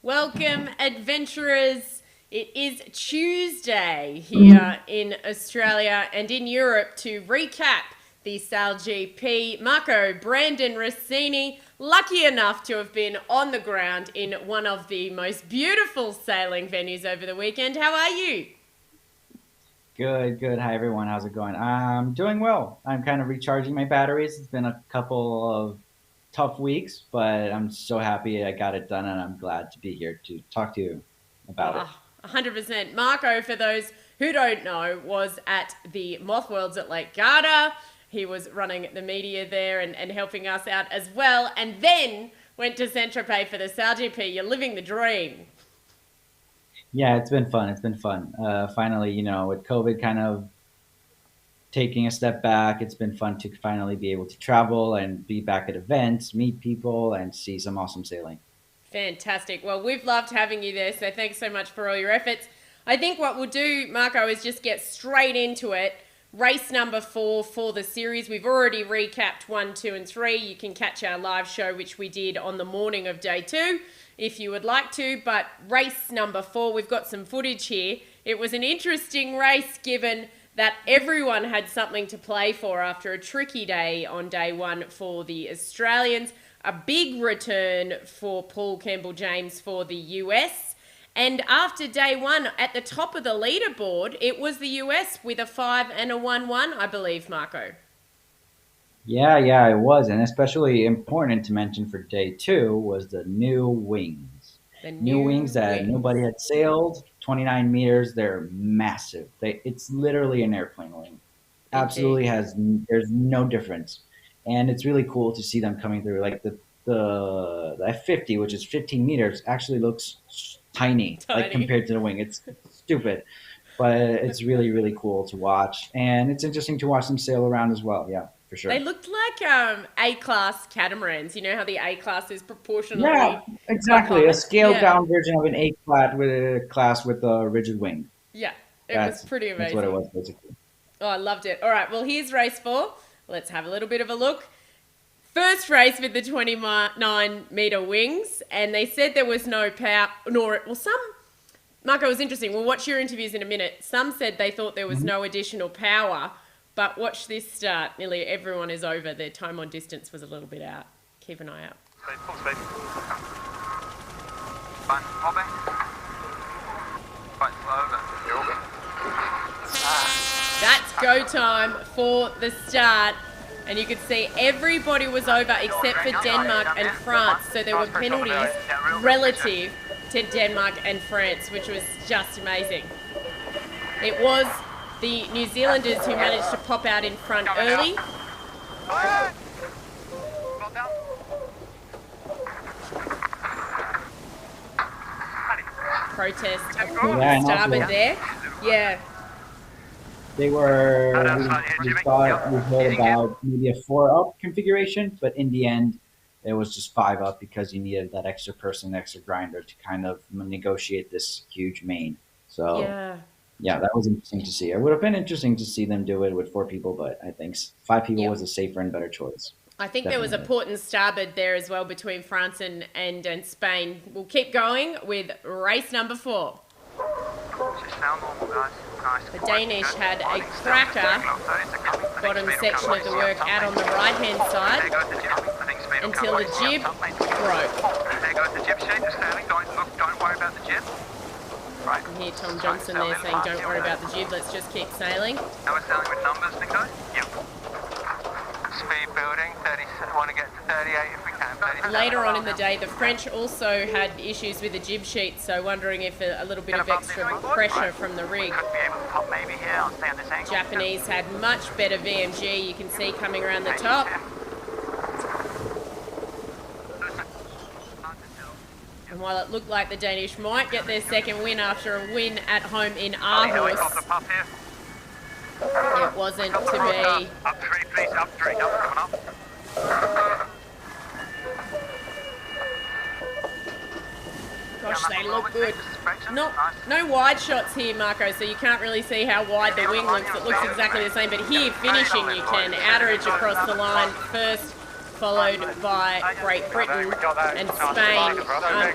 Welcome, adventurers. It is Tuesday here in Australia and in Europe to recap the SailGP. Marco, Brandon Rossini, lucky enough to have been on the ground in one of the most beautiful sailing venues over the weekend. How are you? Good, good. Hi, everyone. How's it going? I'm doing well. I'm kind of recharging my batteries. It's been a couple of tough weeks, but I'm so happy I got it done, and I'm glad to be here to talk to you about it. 100%. Marco, for those who don't know, was at the Moth Worlds at Lake Garda. He was running the media there and helping us out as well, and then went to Saint-Tropez for the SailGP. You're living the dream. Yeah, it's been fun. It's been fun. Finally, with COVID kind of taking a step back, it's been fun to finally be able to travel and be back at events, meet people, and see some awesome sailing. Fantastic. Well, we've loved having you there, so thanks so much for all your efforts. I think what we'll do, Marco, is just get straight into it. Race number 4 for the series. We've already recapped 1, 2, and 3. You can catch our live show, which we did on the morning of day 2, if you would like to. But race number 4, we've got some footage here. It was an interesting race given that everyone had something to play for after a tricky day on day 1 for the Australians. A big return for Paul Campbell-James for the US. And after day 1, at the top of the leaderboard, it was the US with a 5 and a 1-1, I believe, Marco. Yeah, it was, and especially important to mention for day 2 was the new wings. The New wings new that wings. nobody had sailed, 29 meters. They're massive. It's literally an airplane wing. Absolutely Indeed. there's no difference, and it's really cool to see them coming through. Like the F50, which is 15 meters, actually looks tiny, like Tiny. compared to the wing. It's stupid, but it's really really cool to watch, and it's interesting to watch them sail around as well. Yeah, for They sure. looked like A-class catamarans. You know how the A-class is Yeah, proportionally quite exactly. A high? scaled Yeah. down version of an A flat with a class with a rigid wing. Yeah. It was That's pretty that's what it amazing. was basically. Oh, I loved it. All right, well, here's race 4. Let's have a little bit of a look. First race with the 29-meter wings, and they said there was no power, nor, well, some, Marco, was interesting. We'll watch your interviews in a minute. Some said they thought there was Mhm. no additional power, but watch this start. Nearly everyone is over. Their time on distance was a little bit out. Keep an eye out. Speed, full speed. Fine, hopping. Right, slow over. You're over. That's go time for the start. And you could see everybody was over except for Denmark and France. So there were penalties relative to Denmark and France, which was just amazing. It was the New Zealanders who managed to pop out in front early. Well done. Protest Yeah, on and starboard also there. Yeah, they were Right outside here, we Jimmy. thought we Yep. heard Heading in. about maybe a 4 up configuration, but in the end it was just 5 up because you needed that extra person, extra grinder to kind of negotiate this huge main. So yeah. yeah, that was interesting to see. It would have been interesting to see them do it with 4 people, but I think 5 people Yep. was a safer and better choice. I think there was a Definitely. port and starboard there as well between France and Spain. We'll keep going with race number 4. Just sound normal, guys. Nice. The quiet, Danish good. had a Fine. cracker. Regular 30 seconds. Bottom Speed will section come of the right. work Top out on mate. the right-hand There side goes the jib. I think speed will until come the right. jib Top mate. broke. There goes the jib sheet. Just sailing. Don't worry about the jib. Right. And here Tom Johnson there saying, don't worry about the jib, let's just keep sailing. Now we're sailing with numbers, Nico? Yep. Speed building, 30, want to get to 38 if we can. 37. Later on in the day, the French also had issues with the jib sheet, so wondering if a little bit of extra pressure from the rig. Could be able to pop maybe here, I'll stay on this angle. Japanese had much better VMG, you can see coming around the top. And while it looked like the Danish might get their second win after a win at home in Helicopter Aarhus, puff here. it wasn't to be. Up 3 please, up 3, up, coming up. Gosh, they look good. No wide shots here, Marco, so you can't really see how wide the wing looks. It looks exactly the same, but here, finishing, you can. Outerage across the line, first followed by Great Britain and Spain.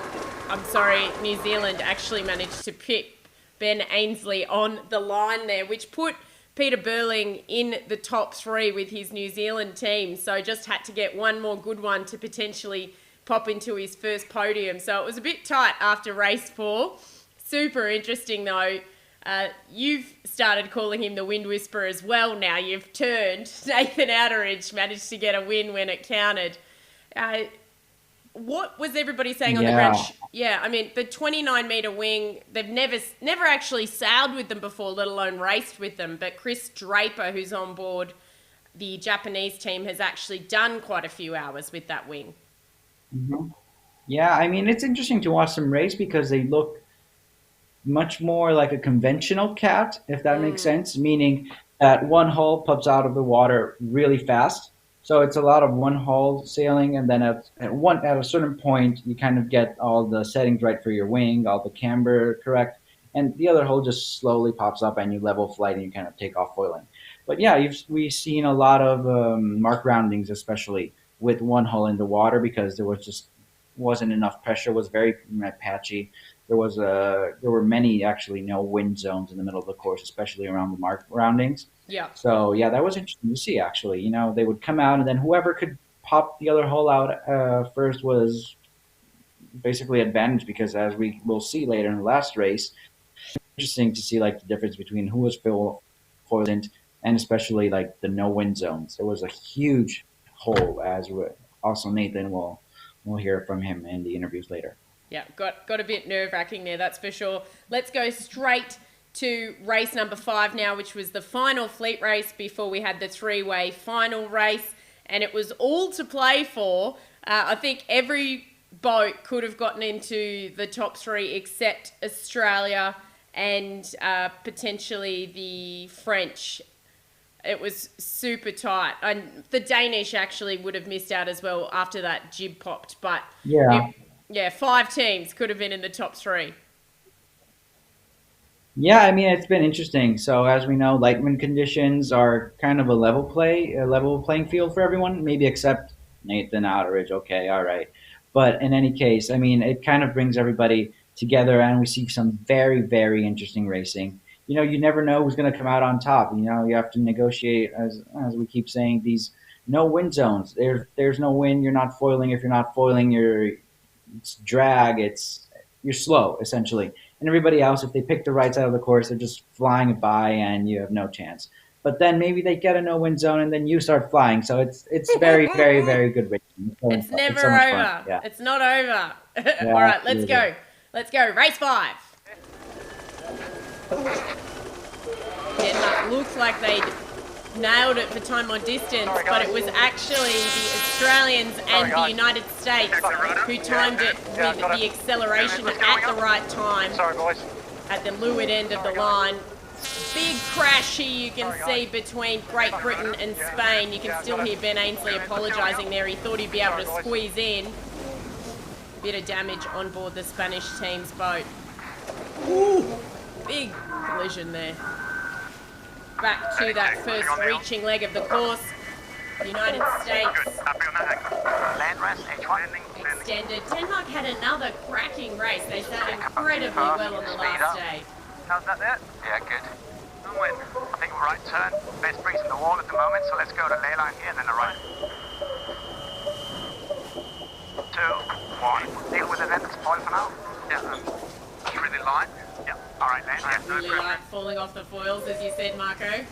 I'm sorry, New Zealand actually managed to pick Ben Ainsley on the line there, which put Peter Burling in the top 3 with his New Zealand team. So just had to get one more good one to potentially pop into his first podium. So it was a bit tight after race 4. Super interesting though. You've started calling him the Wind Whisperer as well now. You've turned. Nathan Outeridge managed to get a win when it counted. What was everybody saying on the ground? Yeah, I mean, the 29-metre wing, they've never actually sailed with them before, let alone raced with them. But Chris Draper, who's on board the Japanese team, has actually done quite a few hours with that wing. Mm-hmm. Yeah, I mean, it's interesting to watch them race because they look much more like a conventional cat, if that makes sense, meaning that one hull pops out of the water really fast. So it's a lot of one hull sailing, and then at a certain point, you kind of get all the settings right for your wing, all the camber correct, and the other hull just slowly pops up, and you level flight, and you kind of take off foiling. But yeah, we've seen a lot of mark roundings, especially with one hull in the water, because there wasn't enough pressure. It was very patchy. There were many actually no wind zones in the middle of the course, especially around the mark roundings. Yeah. So yeah, that was interesting to see actually. You know, they would come out and then whoever could pop the other hull out first was basically advantage, because as we will see later in the last race, interesting to see like the difference between who was foiled and especially like the no wind zones. It was a huge hole, as also Nathan will hear from him in the interviews later. Yeah, got a bit nerve-wracking there, that's for sure. Let's go straight to race number 5 now, which was the final fleet race before we had the 3-way final race, and it was all to play for. I think every boat could have gotten into the top 3 except Australia and potentially the French. It was super tight. And the Danish actually would have missed out as well after that jib popped, but yeah, 5 teams could have been in the top 3. Yeah, I mean, it's been interesting. So as we know, light wind conditions are kind of a level playing field for everyone, maybe except Nathan Outeridge. Okay, all right. But in any case, I mean, it kind of brings everybody together, and we see some very, very interesting racing. You know, you never know who's going to come out on top. You know, you have to negotiate, as we keep saying, these no wind zones. There's no wind. You're not foiling. If you're not foiling, it's drag. You're slow, essentially. And everybody else, if they pick the right side of the course, they're just flying it by, and you have no chance. But then maybe they get a no-wind zone, and then you start flying. So it's very, very, very good racing. It's never over. Yeah. It's not over. Yeah, all right, let's go. Let's go. Race 5. Denmark looked like they'd nailed it for time on distance, but it was actually the Australians and the United States who timed it with the acceleration at the right time at the leeward end of the line. Big crash here you can see between Great Britain and Spain. You can still hear Ben Ainsley apologising there. He thought he'd be able to squeeze in. Bit of damage on board the Spanish team's boat. Ooh, big collision there. Back to that first reaching leg of the course. United States extended. Denmark had another cracking race. They started incredibly well on the last day. How's that there? Yeah, good. I think we're right turn. Best breeze in the wall at the moment, so let's go to ley line here and then the right. 2, 1. Deal with it then, it's foil for now. Yeah, that's really light. Yeah, alright then. Yeah, really light, falling off the foils, as you said, Marco.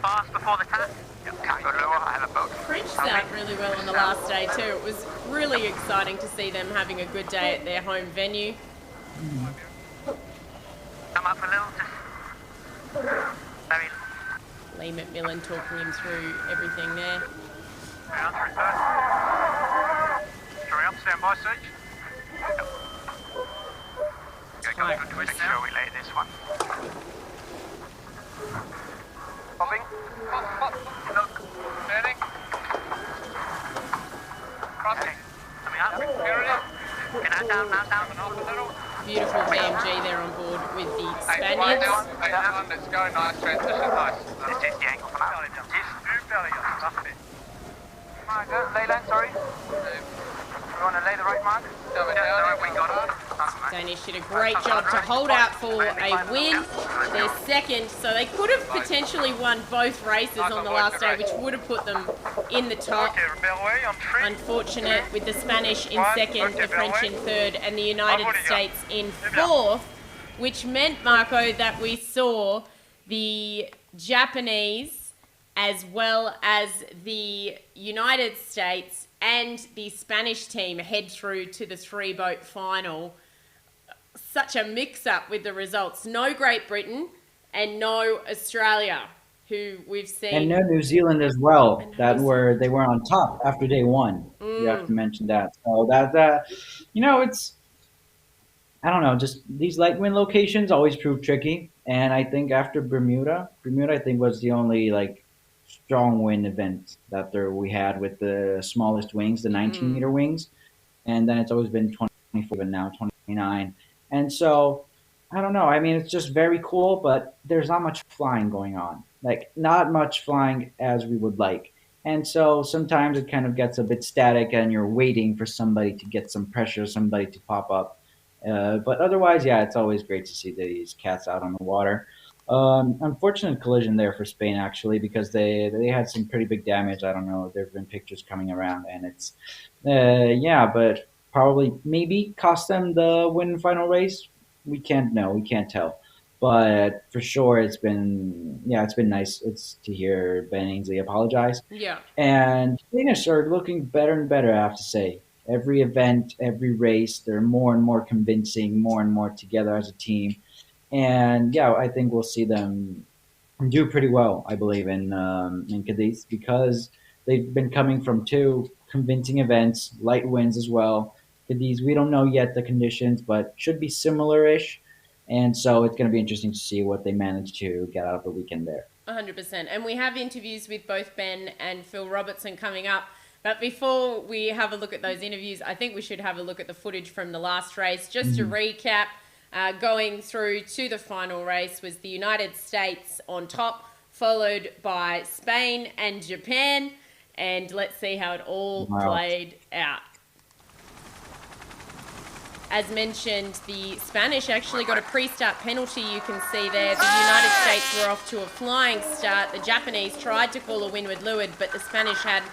Fast before the tack. Yeah, can't go lower, I have a boat. French sailed really well on the last day too. It was really exciting to see them having a good day at their home venue. Come up a little, just very... Lee McMillan talking him through everything there. Down, return. Hurry up, stand by, Siege. Okay, got a good twist now. Make sure we lay this one. Popping. Pop. Look. Turning. Crossing. Coming up. Okay, now down. Beautiful BMG there on board with the Spaniards. Let's go, nice transition, nice. This is the angle for now. Just belly up, that's it. Marker, lay land, sorry. We want to lay the right mark? Yeah, we got it. Danish did a great job to hold out for a win. They're second, so they could have potentially won both races on the last day, which would have put them in the top. Unfortunate with the Spanish in second, the French in third, and the United States in fourth, which meant, Marco, that we saw the Japanese as well as the United States and the Spanish team head through to the three-boat final. Such a mix-up with the results. No Great Britain and no Australia, who we've seen. And no New Zealand as well. They were on top after day one. You have to mention that. So it's, I don't know, just these light wind locations always prove tricky. And I think after Bermuda I think was the only strong wind event that we had with the smallest wings, the 19-meter wings, and then it's always been 24 and now 29. And so I don't know. I mean, it's just very cool, but there's not much flying going on. Not much flying as we would like. And so sometimes it kind of gets a bit static, and you're waiting for somebody to get some pressure, somebody to pop up. But otherwise, yeah, it's always great to see these cats out on the water. Unfortunate collision there for Spain, actually, because they had some pretty big damage. I don't know. There have been pictures coming around, and it's, but probably maybe cost them the win final race. We can't know. We can't tell. But for sure, it's been nice. It's to hear Ben Ainsley apologize. Yeah. And Danish are looking better and better, I have to say. Every event, every race, they're more and more convincing, more and more together as a team. And yeah, I think we'll see them do pretty well, I believe, in Cadiz, because they've been coming from two convincing events, light winds as well. Cadiz, we don't know yet the conditions, but should be similar-ish. And so it's going to be interesting to see what they manage to get out of the weekend there. 100%. And we have interviews with both Ben and Phil Robertson coming up. But before we have a look at those interviews, I think we should have a look at the footage from the last race. Just to recap, going through to the final race was the United States on top, followed by Spain and Japan. And let's see how it all played out. As mentioned, the Spanish actually got a pre-start penalty, you can see there. The United States were off to a flying start. The Japanese tried to call a windward leeward, but the Spanish had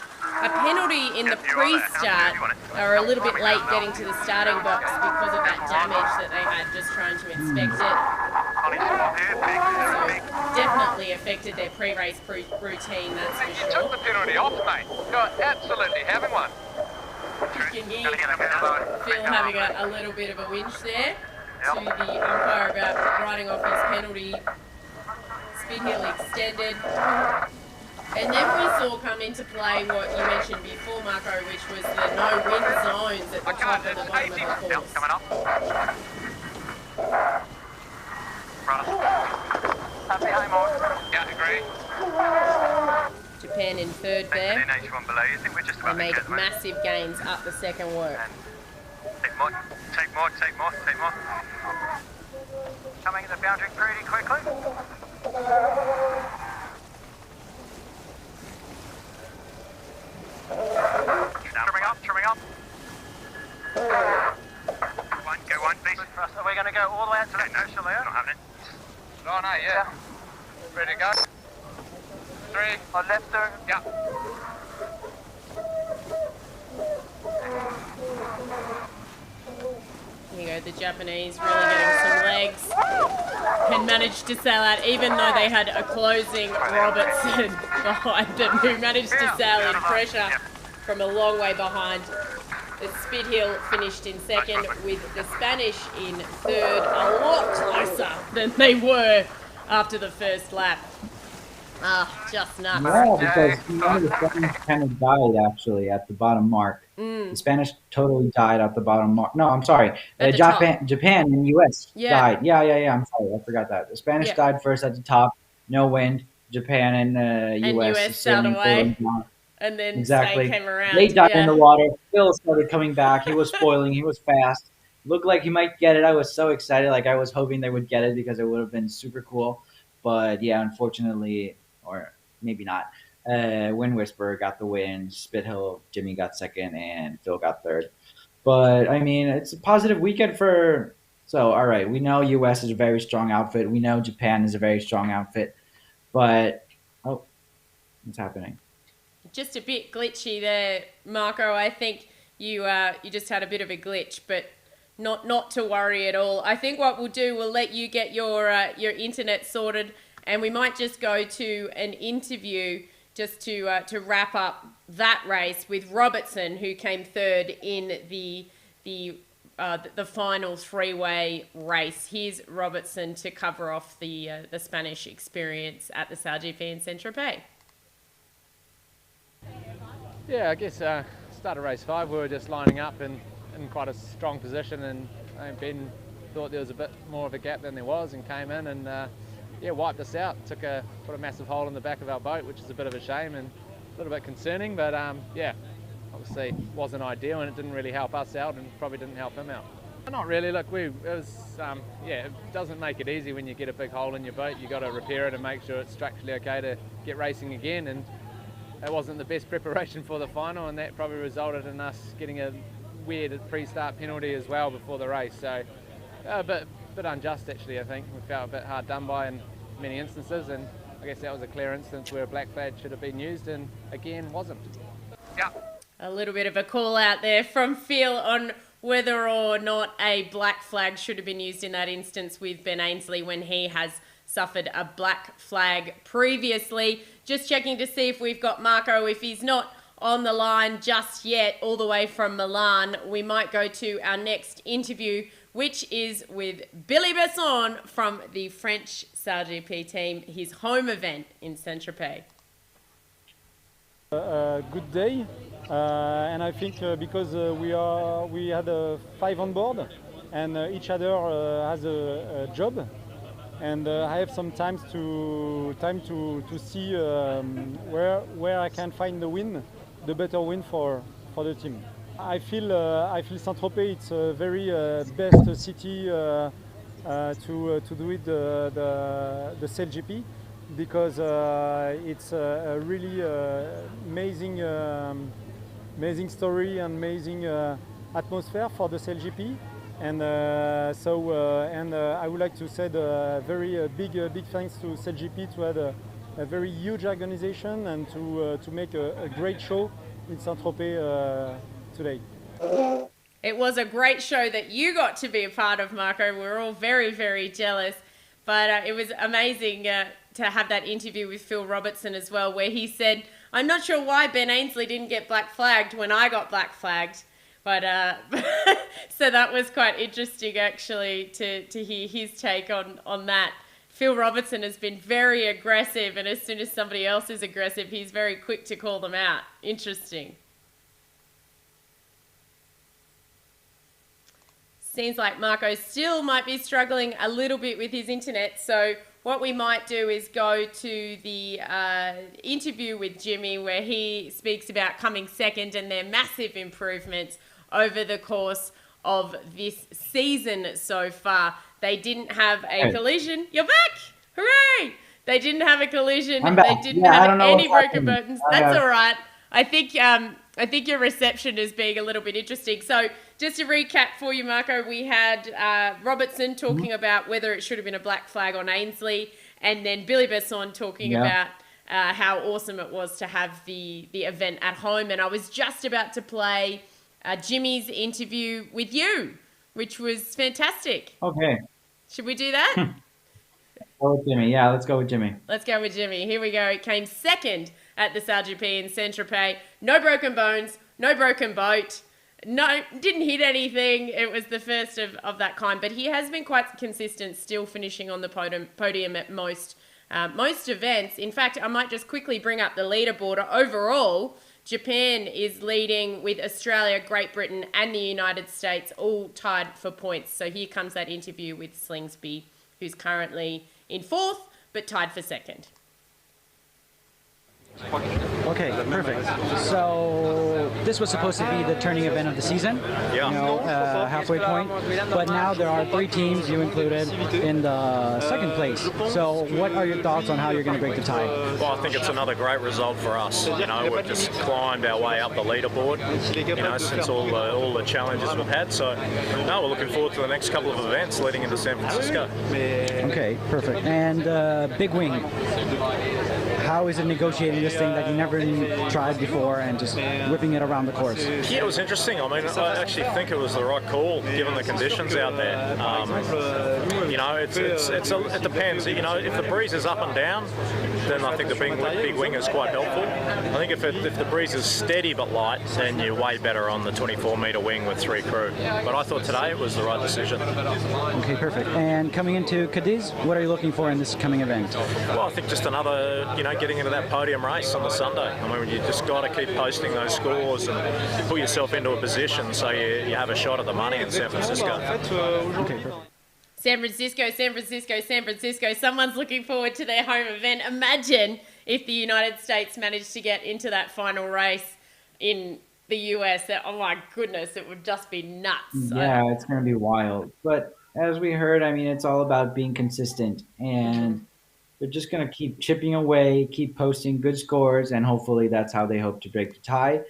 a penalty in the pre-start. They were a little bit late getting to the starting box because of that damage that they had just trying to inspect it. So definitely affected their pre-race routine, that's for sure. You took the penalty off, mate. You're absolutely having one. You can hear Phil having a little bit of a whinge there to the umpire about writing off his penalty. Spin hill extended. And then we saw come into play what you mentioned before, Marco, which was the no wind zones at the top and the bottom of the course. Coming up. Happy high mark. Yeah, agree. Japan in third there. They made good, massive gains up the second work. Take more. Coming in the boundary pretty quickly. Trimming up. Go one, please. Are we going to go all the way out to that coastal there? Not having it. Oh, no, yeah. Ready to go? 3. On left turn. Yeah. Here you go, the Japanese really getting some legs and managed to sail out, even though they had a closing Robertson behind them, who managed to sail in pressure from a long way behind. The Spithill finished in second, with the Spanish in third, a lot closer than they were after the first lap. Just nuts. Yeah, because one of the Spanish kind of died actually at the bottom mark. The Spanish totally died at the bottom mark. No, I'm sorry. Japan and US died. Yeah. I'm sorry, I forgot that. The Spanish died first at the top, no wind. Japan and US sailed away. And then Spain came around. They died in the water. Phil started coming back. He was spoiling. He was fast. Looked like he might get it. I was so excited. I was hoping they would get it because it would have been super cool. But yeah, unfortunately, or maybe not, Wind Whisperer got the win. Spithill, Jimmy got second, and Phil got third. But I mean, it's a positive weekend for. So, all right, we know U.S. is a very strong outfit. We know Japan is a very strong outfit. But oh, what's happening? Just a bit glitchy there, Marco. I think you just had a bit of a glitch, but not to worry at all. I think what we'll do, we'll let you get your internet sorted, and we might just go to an interview just to wrap up that race with Robertson, who came third in the final three-way race. Here's Robertson to cover off the Spanish experience at the SailGP in Saint-Tropez. Yeah, I guess start of race 5, we were just lining up in quite a strong position, and Ben thought there was a bit more of a gap than there was, and came in and wiped us out. Put a massive hole in the back of our boat, which is a bit of a shame and a little bit concerning, but obviously wasn't ideal, and it didn't really help us out, and probably didn't help him out. Not really. Look, it doesn't make it easy when you get a big hole in your boat. You got to repair it and make sure it's structurally okay to get racing again, and it wasn't the best preparation for the final, and that probably resulted in us getting a weird pre-start penalty as well before the race. So a bit unjust, actually. I think we felt a bit hard done by in many instances, and I guess that was a clear instance where a black flag should have been used, and again wasn't. Yeah. A little bit of a call out there from Phil on whether or not a black flag should have been used in that instance with Ben Ainsley when he has suffered a black flag previously. Just checking to see if we've got Marco. If he's not on the line just yet, all the way from Milan, we might go to our next interview, which is with Billy Besson from the French SailGP team, his home event in Saint-Tropez. Good day, and I think because we had 5 on board, and each other has a job, and I have some time to see where I can find the better win for the team. I feel Saint-Tropez, it's a very best city to do it the SailGP, because it's a really amazing story and amazing atmosphere for the SailGP, and I would like to say a very big thanks to SailGP to have a very huge organization and to make a great show in Saint-Tropez today. It was a great show that you got to be a part of, Marco. We were all very, very jealous, but it was amazing to have that interview with Phil Robertson as well, where he said, I'm not sure why Ben Ainsley didn't get black flagged when I got black flagged, but so that was quite interesting actually to hear his take on that. Phil Robertson has been very aggressive, and as soon as somebody else is aggressive, he's very quick to call them out. Interesting. Seems like Marco still might be struggling a little bit with his internet, so what we might do is go to the interview with Jimmy, where he speaks about coming second and their massive improvements over the course of this season so far. They didn't have a collision. You're back! Hooray! They didn't have a collision. I'm back. They didn't have any broken happened. buttons. That's all right. I think your reception is being a little bit interesting. So just to recap for you, Marco, we had Robertson talking about whether it should have been a black flag on Ainsley, and then Billy Besson talking about how awesome it was to have the event at home. And I was just about to play Jimmy's interview with you, which was fantastic. Okay. Should we do that? Go with Jimmy. Yeah, let's go with Jimmy. Let's go with Jimmy. Here we go. It came second at the SailGP in Saint-Tropez. No broken bones, no broken boat. No, didn't hit anything. It was the first of that kind. But he has been quite consistent, still finishing on the podium at most events. In fact, I might just quickly bring up the leaderboard. Overall, Japan is leading with Australia, Great Britain, and the United States all tied for points. So here comes that interview with Slingsby, who's currently in fourth, but tied for second. Okay, perfect. So this was supposed to be the turning event of the season, halfway point. But now there are 3 teams, you included, in the second place. So what are your thoughts on how you're going to break the tie? Well, I think it's another great result for us. We've just climbed our way up the leaderboard, since all the challenges we've had. So, no, we're looking forward to the next couple of events leading into San Francisco. Okay, perfect. And Big Wing. How is it negotiating this thing that you never tried before and just whipping it around the course? Yeah, it was interesting. I mean, I actually think it was the right call given the conditions out there. It depends. If the breeze is up and down, then I think the big wing is quite helpful. I think if the breeze is steady but light, then you're way better on the 24-meter wing with 3 crew. But I thought today it was the right decision. Okay, perfect. And coming into Cadiz, what are you looking for in this coming event? Well, I think just another, getting into that podium race on the Sunday. I mean, you just got to keep posting those scores and put yourself into a position so you have a shot at the money in San Francisco. Okay, perfect. San Francisco, San Francisco, San Francisco. Someone's looking forward to their home event. Imagine if the United States managed to get into that final race in the US. Oh my goodness, it would just be nuts. Yeah, it's going to be wild. But as we heard, I mean, it's all about being consistent, and they're just going to keep chipping away, keep posting good scores, and hopefully that's how they hope to break the tie.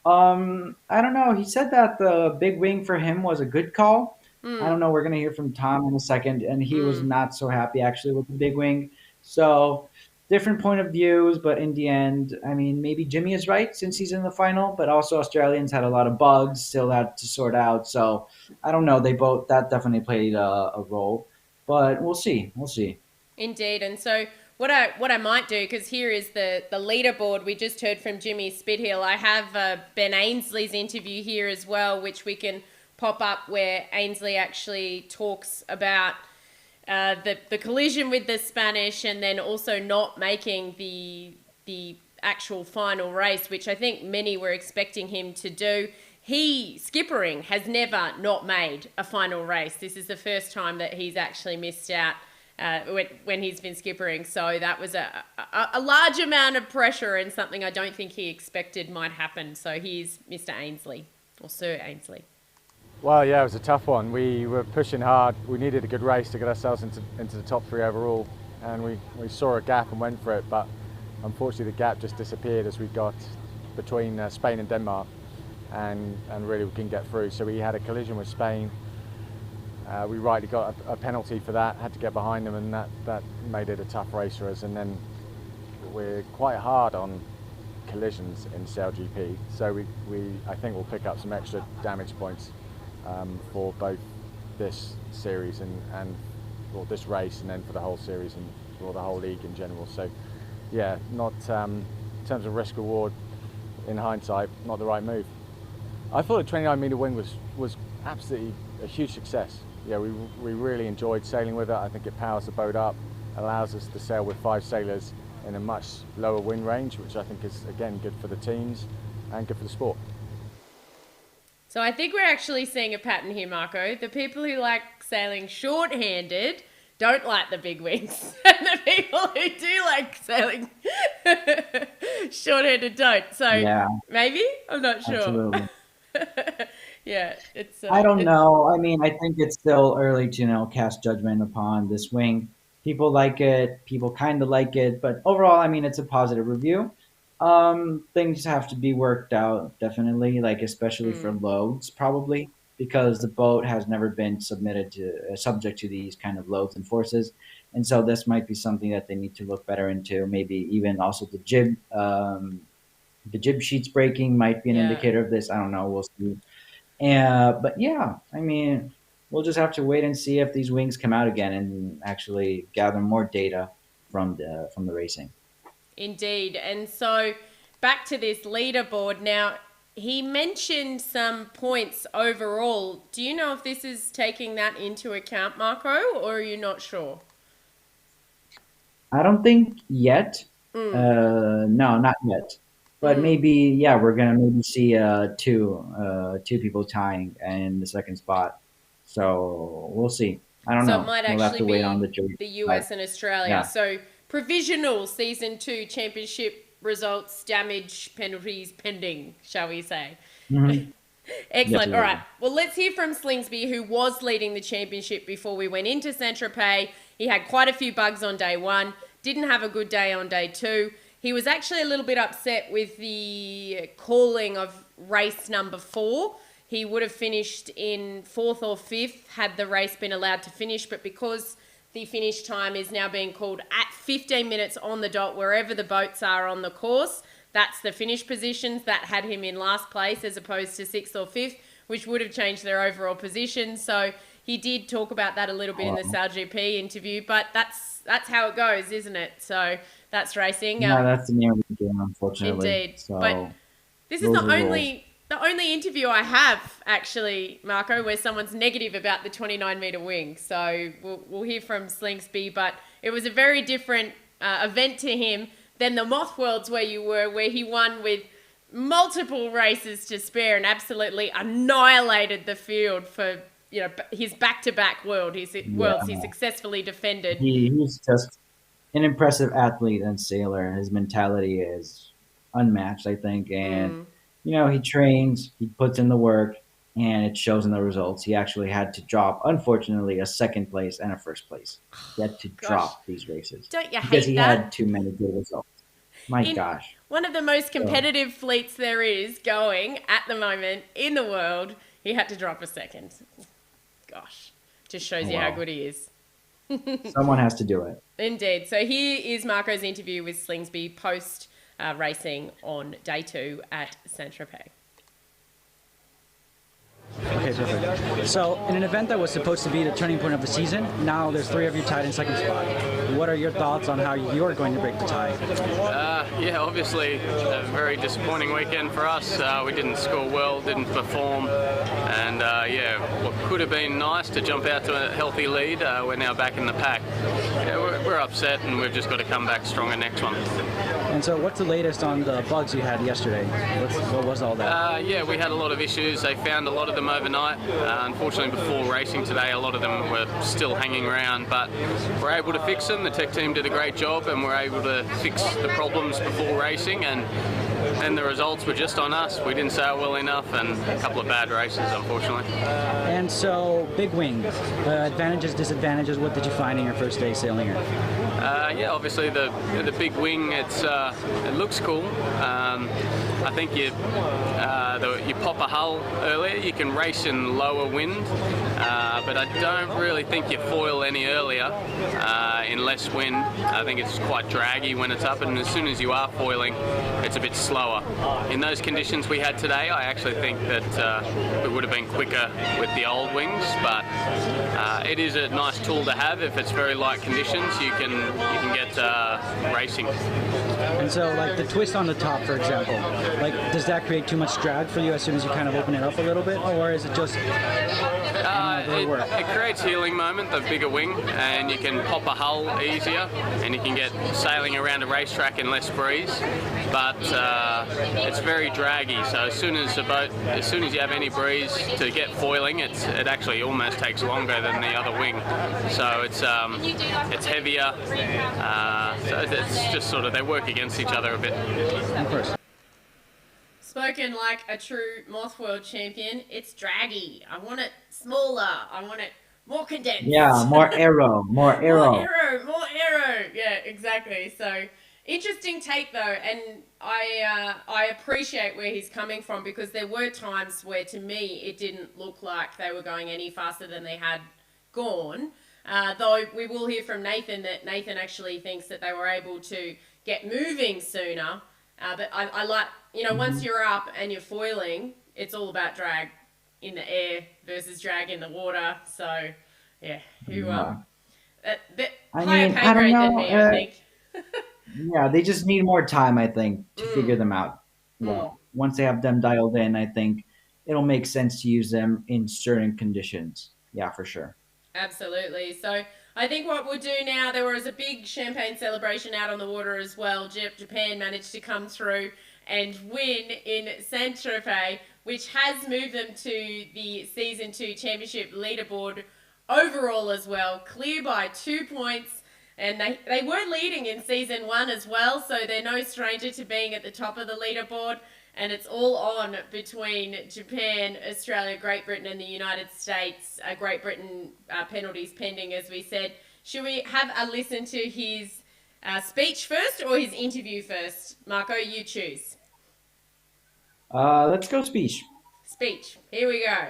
I don't know. He said that the big wing for him was a good call. I don't know. We're going to hear from Tom in a second, and he was not so happy actually with the big wing. So different point of views, but in the end, I mean, maybe Jimmy is right since he's in the final, but also Australians had a lot of bugs still had to sort out. So I don't know. That definitely played a role, but we'll see. We'll see. Indeed. And so what I might do, because here is the leaderboard. We just heard from Jimmy Spithill. I have Ben Ainsley's interview here as well, which we can pop up, where Ainsley actually talks about the collision with the Spanish and then also not making the actual final race, which I think many were expecting him to do. Skippering has never not made a final race. This is the first time that he's actually missed out when he's been skippering. So that was a large amount of pressure and something I don't think he expected might happen. So here's Mr. Ainsley, or Sir Ainsley. Well, yeah, it was a tough one. We were pushing hard. We needed a good race to get ourselves into the top 3 overall. And we saw a gap and went for it. But unfortunately, the gap just disappeared as we got between Spain and Denmark. And really we couldn't get through. So we had a collision with Spain. We rightly got a penalty for that, had to get behind them, and that made it a tough race for us. And then we're quite hard on collisions in SailGP, so I think we'll pick up some extra damage points for both this series and this race, and then for the whole series and for the whole league in general. So yeah, not in terms of risk reward, in hindsight, not the right move. I thought the 29-meter wing was absolutely a huge success. Yeah, we really enjoyed sailing with it. I think it powers the boat up, allows us to sail with 5 sailors in a much lower wind range, which I think is, again, good for the teams and good for the sport. So I think we're actually seeing a pattern here, Marco. The people who like sailing short-handed don't like the big wings. And the people who do like sailing short-handed don't. So yeah, maybe? I'm not sure. Absolutely. Yeah, it's. I don't know. I mean, I think it's still early to cast judgment upon this wing. People like it. People kind of like it, but overall, I mean, it's a positive review. Things have to be worked out, definitely. Like especially for loads, probably because the boat has never been subject to these kind of loads and forces, and so this might be something that they need to look better into. Maybe even also the jib sheets breaking might be an indicator of this. I don't know. We'll see. But yeah, I mean, we'll just have to wait and see if these wings come out again and actually gather more data from the racing. Indeed. And so back to this leaderboard now. He mentioned some points overall. Do you know if this is taking that into account, Marco, or are you not sure? I don't think yet. No, not yet. But maybe, we're gonna maybe see two people tying in the second spot. So we'll see. I don't know. So it might we'll actually have to wait on the US and Australia. Yeah. So provisional season 2 championship results, damage, penalties pending, shall we say. Mhm. Excellent. Yes, All right. Well, let's hear from Slingsby, who was leading the championship before we went into Saint-Tropez. He had quite a few bugs on day one, didn't have a good day on day two. He was actually a little bit upset with the calling of race number 4. He would have finished in 4th or 5th had the race been allowed to finish, but because the finish time is now being called at 15 minutes on the dot, wherever the boats are on the course, that's the finish positions. That had him in last place as opposed to 6th or 5th, which would have changed their overall position. So he did talk about that a little bit in the SailGP interview, but that's how it goes, isn't it? So that's racing. Yeah, that's the name of the game, unfortunately. Indeed. So, but this is the only interview I have, actually, Marco, where someone's negative about the 29-metre wing. So we'll hear from Slingsby, but it was a very different event to him than the Moth Worlds where he won with multiple races to spare and absolutely annihilated the field for his back-to-back worlds. He successfully defended. He's just an impressive athlete and sailor. His mentality is unmatched, I think, and he trains, he puts in the work, and it shows in the results. He actually had to drop, unfortunately, a 2nd place and a 1st place. He had to drop these races. Don't you hate because he that? had too many good results. My gosh. One of the most competitive fleets there is going at the moment in the world, he had to drop a 2nd. Gosh, just shows you how good he is. Someone has to do it. Indeed. So here is Marco's interview with Slingsby post racing on day 2 at Saint-Tropez. Okay, perfect. So, in an event that was supposed to be the turning point of the season, now there's 3 of you tied in 2nd spot. What are your thoughts on how you're going to break the tie? Yeah, obviously a very disappointing weekend for us. We didn't score well, didn't perform, and what could have been nice to jump out to a healthy lead, we're now back in the pack. Yeah, we're upset, and we've just got to come back stronger next one. And so what's the latest on the bugs you had yesterday? What was all that? Yeah, we had a lot of issues. They found a lot of them overnight. Unfortunately, before racing today, a lot of them were still hanging around, but we're able to fix them. The tech team did a great job, and we're able to fix the problems before racing, and the results were just on us. We didn't sail well enough, and a couple of bad races, unfortunately. And so, big wing, advantages, disadvantages, what did you find in your first day sailing here? Yeah, obviously the big wing, it looks cool. I think you pop a hull earlier, you can race in lower wind, but I don't really think you foil any earlier in less wind. I think it's quite draggy when it's up, and as soon as you are foiling, it's a bit slower. In those conditions we had today, I actually think that it would have been quicker with the old wings, but it is a nice tool to have. If it's very light conditions, you can get racing. And so, like the twist on the top, for example, like does that create too much drag for you as soon as you kind of open it up a little bit, or is it just? It creates healing moment, the bigger wing, and you can pop a hull easier, and you can get sailing around a racetrack in less breeze. But it's very draggy, so as soon as you have any breeze to get foiling, it actually almost takes longer than the other wing. So it's heavier. So it's just sort of they work against each other a bit. Of course. Spoken like a true Moth World champion, it's draggy. I want it smaller. I want it more condensed. Yeah, more arrow, more arrow. More arrow. Yeah, exactly. So interesting take though, and I appreciate where he's coming from, because there were times where to me it didn't look like they were going any faster than they had gone. Though we will hear from Nathan that Nathan actually thinks that they were able to get moving sooner. But I like, once you're up and you're foiling, it's all about drag in the air versus drag in the water. So, yeah, higher pay grade than me, I think. Yeah, they just need more time, I think, to figure them out. Well, once they have them dialed in, I think it'll make sense to use them in certain conditions. Yeah, for sure. Absolutely. So I think what we'll do now, there was a big champagne celebration out on the water as well. Japan managed to come through and win in Saint-Tropez, which has moved them to the Season 2 Championship leaderboard overall as well. Clear by 2 points. And they were leading in season 1 as well, so they're no stranger to being at the top of the leaderboard. And it's all on between Japan, Australia, Great Britain and the United States. Great Britain penalties pending, as we said. Should we have a listen to his speech first or his interview first? Marco, you choose. Let's go speech. Speech. Here we go.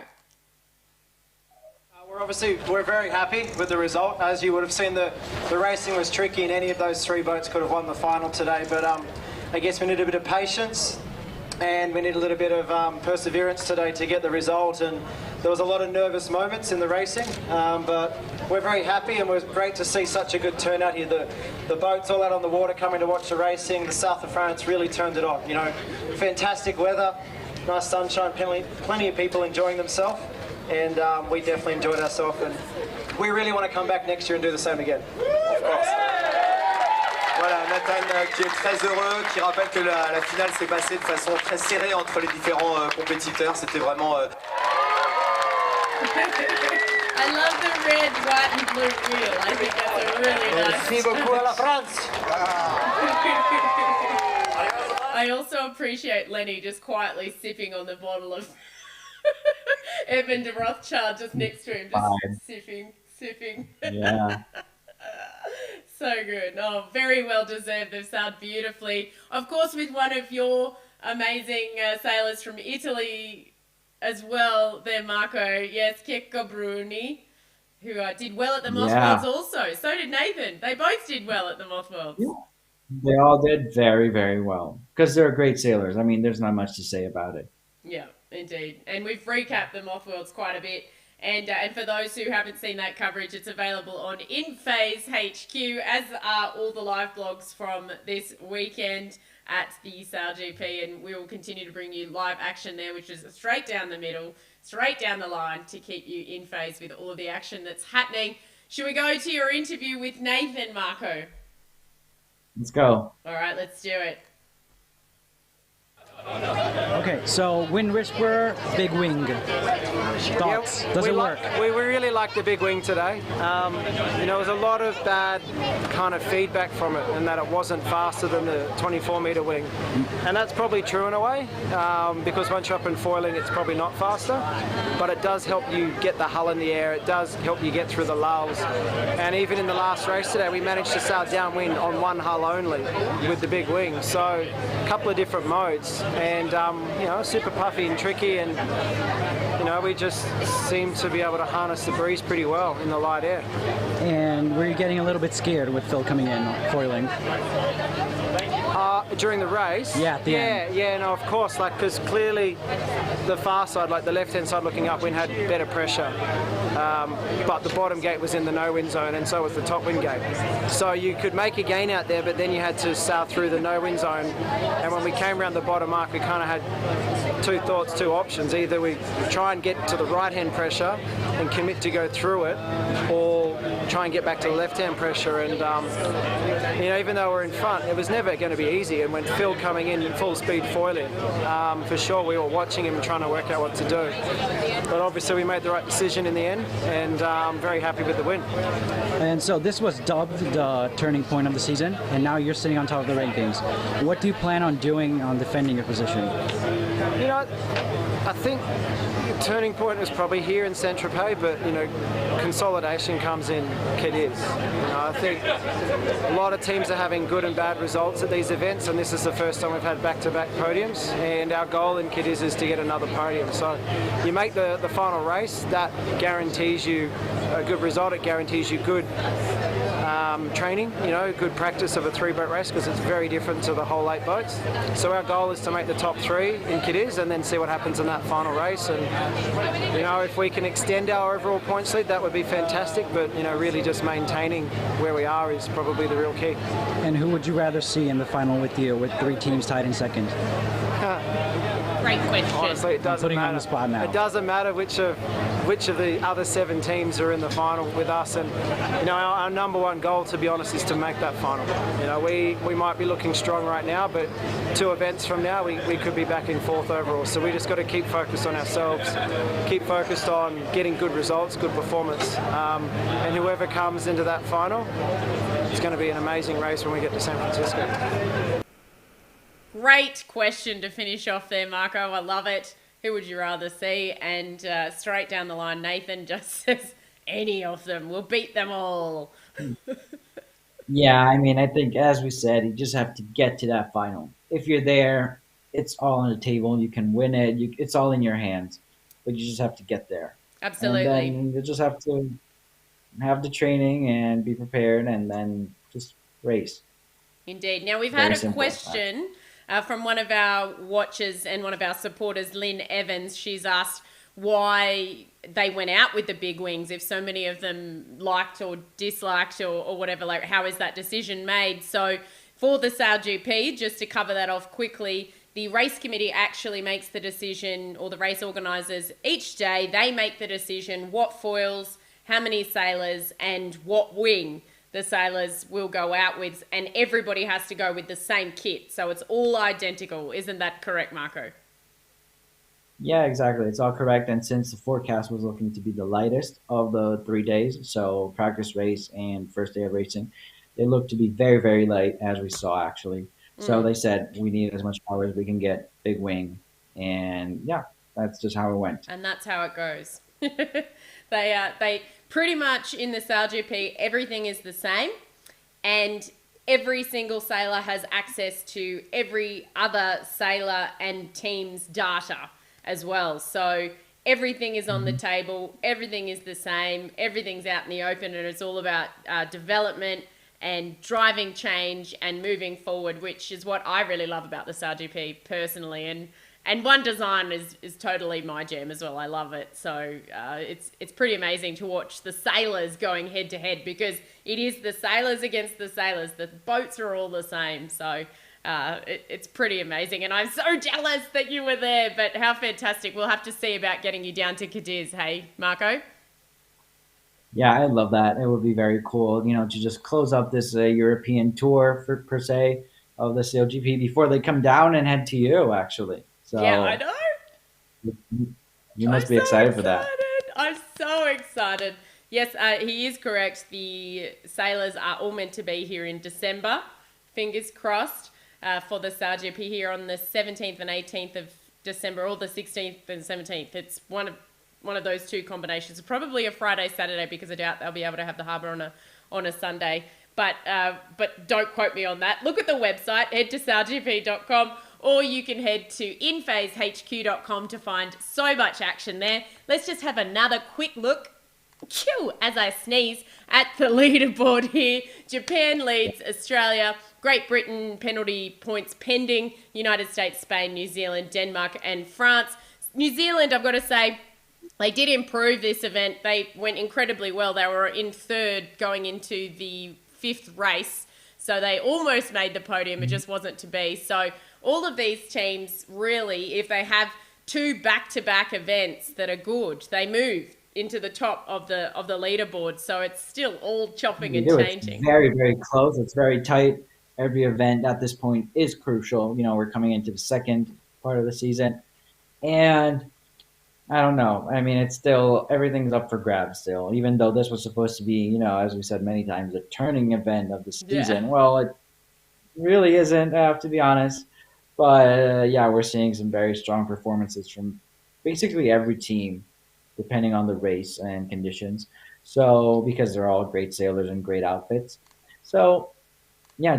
We're very happy with the result. As you would have seen, the racing was tricky and any of those 3 boats could have won the final today. But I guess we need a bit of patience and we need a little bit of perseverance today to get the result. And there was a lot of nervous moments in the racing, but we're very happy and it was great to see such a good turnout here. The boats all out on the water coming to watch the racing. The south of France really turned it on. You know, fantastic weather, nice sunshine, plenty of people enjoying themselves. And we definitely enjoyed ourselves and we really want to come back next year and do the same again. Of course. Voilà, Nathan qui est très heureux, qui rappelle que la finale s'est passée de façon très serrée entre les différents compétiteurs. C'était vraiment... I love the red, white and blue wheel. I think that's a really nice... Merci beaucoup à la France! I also appreciate Lenny just quietly sipping on the bottle of Evan de Rothschild just next to him, just sipping. Yeah. So good. Oh, very well deserved. They've sailed beautifully. Of course, with one of your amazing sailors from Italy as well there, Marco. Yes, Checco Bruni, who did well at the Mothworlds also. So did Nathan. They both did well at the Mothworlds. Yeah. They all did very, very well because they're great sailors. I mean, there's not much to say about it. Yeah, indeed. And we've recapped the Mothworlds quite a bit. And for those who haven't seen that coverage, it's available on InPhase HQ, as are all the live blogs from this weekend at the SailGP. And we will continue to bring you live action there, which is straight down the middle, straight down the line to keep you in phase with all of the action that's happening. Should we go to your interview with Nathan, Marco? Let's go. All right, let's do it. Okay, so Wind Whisperer, big wing. Thoughts? Does it work? We really liked the big wing today. You know, there was a lot of bad kind of feedback from it, and that it wasn't faster than the 24-meter wing. And that's probably true in a way, because once you're up in foiling, it's probably not faster. But it does help you get the hull in the air. It does help you get through the lulls. And even in the last race today, we managed to sail downwind on one hull only with the big wing. So a couple of different modes. And, you know, super puffy and tricky, and, you know, we just seem to be able to harness the breeze pretty well in the light air. And were you getting a little bit scared with Phil coming in, foiling? During the race? Yeah, at the end. Yeah, no, of course, like, because clearly the far side, like the left-hand side looking upwind, had better pressure. But the bottom gate was in the no-wind zone, and so was the top wind gate. So you could make a gain out there, but then you had to sail through the no-wind zone. And when we came around the bottom mark, we kind of had two options. Either we try and get to the right-hand pressure and commit to go through it, or try and get back to the left-hand pressure. And you know, even though we're in front, it was never going to be easy. And when Phil coming in full speed foiling, for sure we were watching him and trying to work out what to do. But obviously we made the right decision in the end, and I'm very happy with the win. And so this was dubbed the turning point of the season, and now you're sitting on top of the rankings. What do you plan on doing on defending your position? You know, I think the turning point was probably here in Saint-Tropez, but, you know, consolidation comes in Cadiz. You know, I think a lot of teams are having good and bad results at these events, and this is the first time we've had back-to-back podiums, and our goal in Cadiz is to get another podium. So you make the final race, that guarantees you a good result, it guarantees you good training, you know, good practice of a 3-boat race, because it's very different to the whole 8 boats. So our goal is to make the top 3 in Cadiz and then see what happens in that final race. And, you know, if we can extend our overall points lead, that would be fantastic, but, you know, really just maintaining where we are is probably the real key. And who would you rather see in the final with you, with 3 teams tied in second? Great question. Honestly, it doesn't matter. On the spot now. It doesn't matter which of the other 7 teams are in the final with us, and, you know, our number one goal, to be honest, is to make that final. You know, we might be looking strong right now, but 2 events from now we could be back in 4th overall. So we just got to keep focused on ourselves, keep focused on getting good results, good performance, and whoever comes into that final, it's going to be an amazing race when we get to San Francisco. Great question to finish off there, Marco. I love it. Who would you rather see? And straight down the line, Nathan just says any of them. We'll beat them all. Yeah, I mean, I think as we said, you just have to get to that final. If you're there, it's all on the table. You can win it. It's all in your hands, but you just have to get there. Absolutely. And then you just have to have the training and be prepared, and then just race. Indeed. Now, we've Very had a simple. question from one of our watchers and one of our supporters, Lynn Evans. She's asked why they went out with the big wings, if so many of them liked or disliked or whatever. Like, how is that decision made? So for the SailGP, just to cover that off quickly, the race committee actually makes the decision, or the race organisers each day, they make the decision what foils, how many sailors, and what wing the sailors will go out with, and everybody has to go with the same kit. So it's all identical. Isn't that correct, Marco? Yeah, exactly. It's all correct. And since the forecast was looking to be the lightest of the 3 days, so practice race and first day of racing, they looked to be very, very light, as we saw actually. So they said we need as much power as we can get, big wing. And yeah, that's just how it went. And that's how it goes. They pretty much, in the SailGP, everything is the same, and every single sailor has access to every other sailor and team's data as well. So everything is on the table, everything is the same, everything's out in the open, and it's all about development and driving change and moving forward, which is what I really love about the SailGP personally. And one design is totally my jam as well. I love it. So it's pretty amazing to watch the sailors going head to head, because it is the sailors against the sailors. The boats are all the same. So it's pretty amazing. And I'm so jealous that you were there, but how fantastic. We'll have to see about getting you down to Cadiz. Hey, Marco? Yeah, I love that. It would be very cool, to just close up this European tour per se of the SailGP before they come down and head to you, actually. So yeah, I know. You must be excited for that. I'm so excited. Yes, he is correct. The sailors are all meant to be here in December. Fingers crossed for the SailGP here on the 17th and 18th of December, or the 16th and 17th. It's one of those two combinations. Probably a Friday, Saturday, because I doubt they'll be able to have the harbour on a Sunday. But don't quote me on that. Look at the website, head to sailgp.com, or you can head to inphasehq.com to find so much action there. Let's just have another quick look, as I sneeze, at the leaderboard here. Japan leads Australia, Great Britain penalty points pending, United States, Spain, New Zealand, Denmark and France. New Zealand, I've got to say, they did improve this event. They went incredibly well. They were in third going into the fifth race. So they almost made the podium. It just wasn't to be. So all of these teams, really, if they have two back-to-back events that are good, they move into the top of the leaderboard. So it's still all chopping and changing. It's very, very close. It's very tight. Every event at this point is crucial. We're coming into the second part of the season. And I don't know. I mean, it's still, everything's up for grabs still, even though this was supposed to be, as we said many times, a turning event of the season. Yeah. Well, it really isn't, to be honest. But yeah, we're seeing some very strong performances from basically every team, depending on the race and conditions. So, because they're all great sailors and great outfits. So, yeah,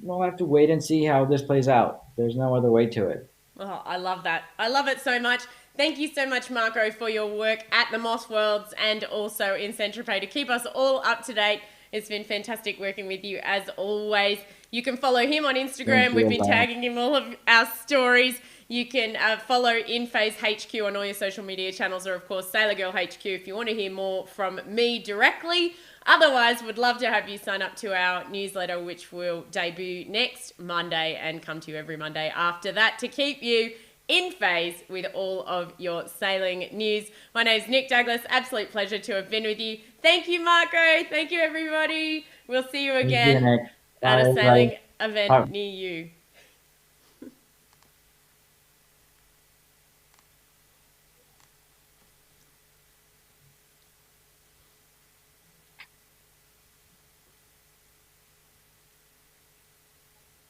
we'll have to wait and see how this plays out. There's no other way to it. Oh, I love that. I love it so much. Thank you so much, Marco, for your work at the Moss Worlds and also in Saint-Tropez to keep us all up to date. It's been fantastic working with you as always. You can follow him on Instagram. We've been tagging him all of our stories. You can follow InPhase HQ on all your social media channels, or of course Sailor Girl HQ if you want to hear more from me directly. Otherwise, would love to have you sign up to our newsletter, which will debut next Monday and come to you every Monday after that to keep you in phase with all of your sailing news. My name's Nick Douglas. Absolute pleasure to have been with you. Thank you, Marco. Thank you, everybody. We'll see you again at a sailing event near you.